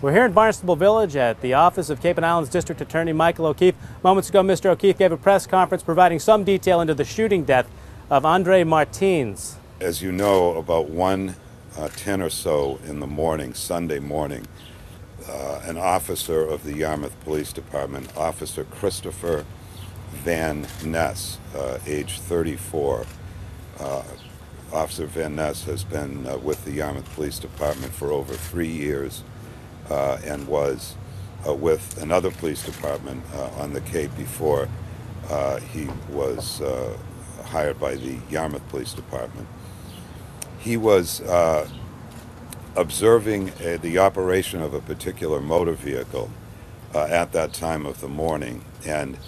We're here in Barnstable Village at the office of Cape and Islands District Attorney Michael O'Keefe. Moments ago, Mr. O'Keefe gave a press conference providing some detail into the shooting death of Andre Martins. As you know, about 1:10 or so in the morning, Sunday morning, an officer of the Yarmouth Police Department, Officer Christopher Van Ness, age 34. Officer Van Ness has been with the Yarmouth Police Department for over 3 years and was with another police department on the Cape before he was hired by the Yarmouth Police Department. He was observing the operation of a particular motor vehicle at that time of the morning, and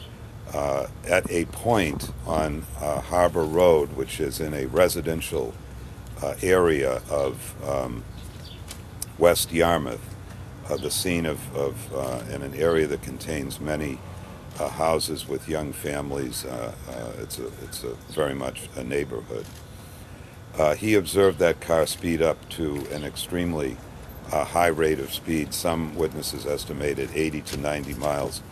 at a point on Harbor Road, which is in a residential area of West Yarmouth, the scene of in an area that contains many houses with young families. It's very much a neighborhood. He observed that car speed up to an extremely high rate of speed. Some witnesses estimated 80 to 90 miles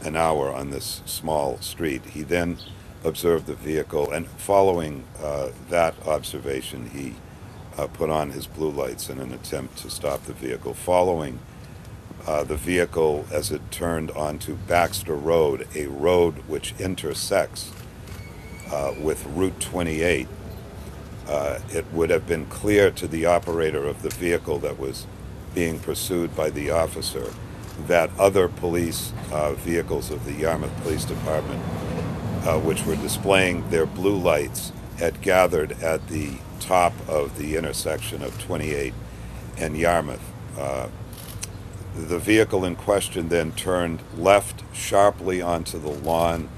an hour on this small street. He then observed the vehicle, and following that observation, he put on his blue lights in an attempt to stop the vehicle. Following the vehicle as it turned onto Baxter Road, a road which intersects with Route 28, it would have been clear to the operator of the vehicle that was being pursued by the officer that other police vehicles of the Yarmouth Police Department, which were displaying their blue lights, had gathered at the top of the intersection of 28 and Yarmouth. The vehicle in question then turned left sharply onto the lawn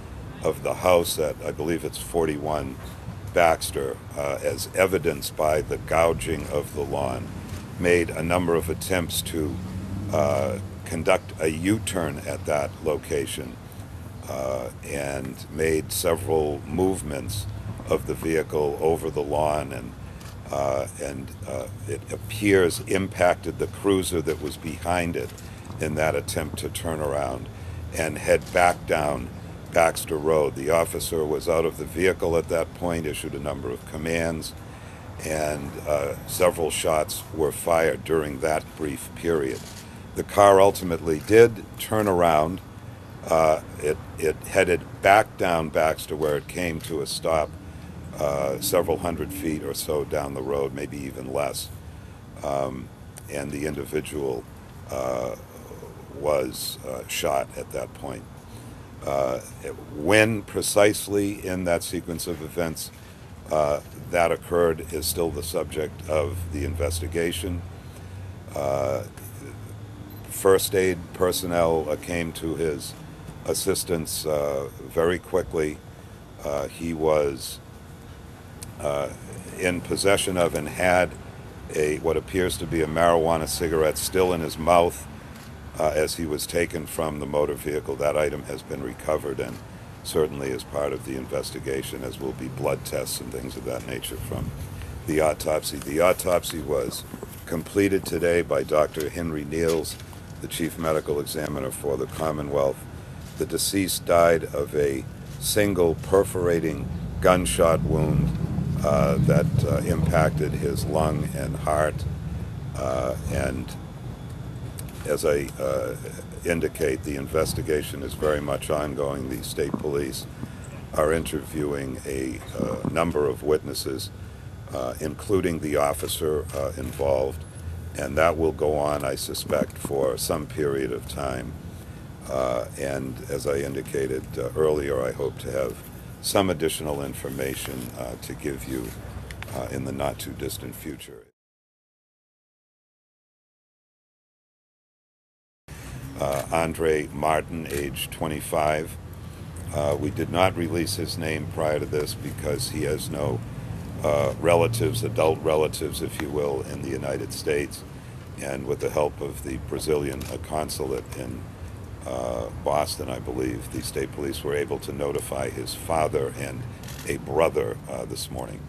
of the house at, I believe it's 41 Baxter, as evidenced by the gouging of the lawn, made a number of attempts to conduct a U-turn at that location, and made several movements of the vehicle over the lawn, and it appears impacted the cruiser that was behind it in that attempt to turn around and head back down Baxter Road. The officer was out of the vehicle at that point, issued a number of commands, and several shots were fired during that brief period. The car ultimately did turn around. It headed back down Baxter, where it came to a stop several hundred feet or so down the road, maybe even less, and the individual was shot at that point. When precisely in that sequence of events that occurred is still the subject of the investigation. First aid personnel came to his assistance very quickly. He was in possession of and had what appears to be a marijuana cigarette still in his mouth as he was taken from the motor vehicle. That item has been recovered and certainly is part of the investigation, as will be blood tests and things of that nature from the autopsy. The autopsy was completed today by Dr. Henry Niels, the Chief Medical Examiner for the Commonwealth. The deceased died of a single perforating gunshot wound that impacted his lung and heart, and as I indicate, the investigation is very much ongoing. The state police are interviewing a number of witnesses, including the officer involved, and that will go on, I suspect, for some period of time. And as I indicated earlier, I hope to have some additional information to give you in the not-too-distant future. Andre Martin, age 25. We did not release his name prior to this because he has no relatives, adult relatives, if you will, in the United States. And with the help of the Brazilian consulate in Boston, I believe, the state police were able to notify his father and a brother this morning.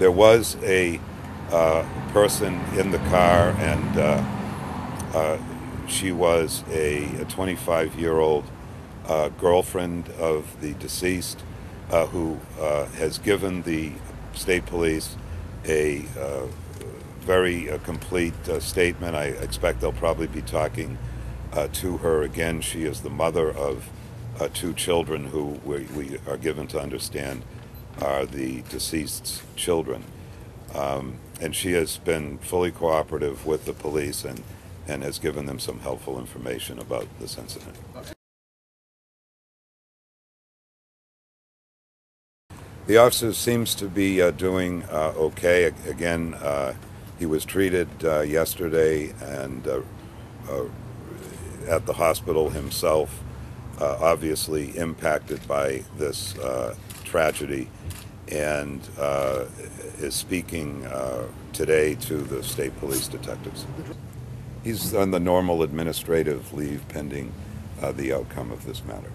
There was a person in the car, and she was a 25-year-old girlfriend of the deceased who has given the state police a very complete statement. I expect they'll probably be talking to her again. She is the mother of two children who we are given to understand are the deceased's children. And she has been fully cooperative with the police and has given them some helpful information about this incident. The officer seems to be doing okay. Again, he was treated yesterday and at the hospital himself, obviously impacted by this tragedy, and is speaking today to the state police detectives. He's on the normal administrative leave pending the outcome of this matter.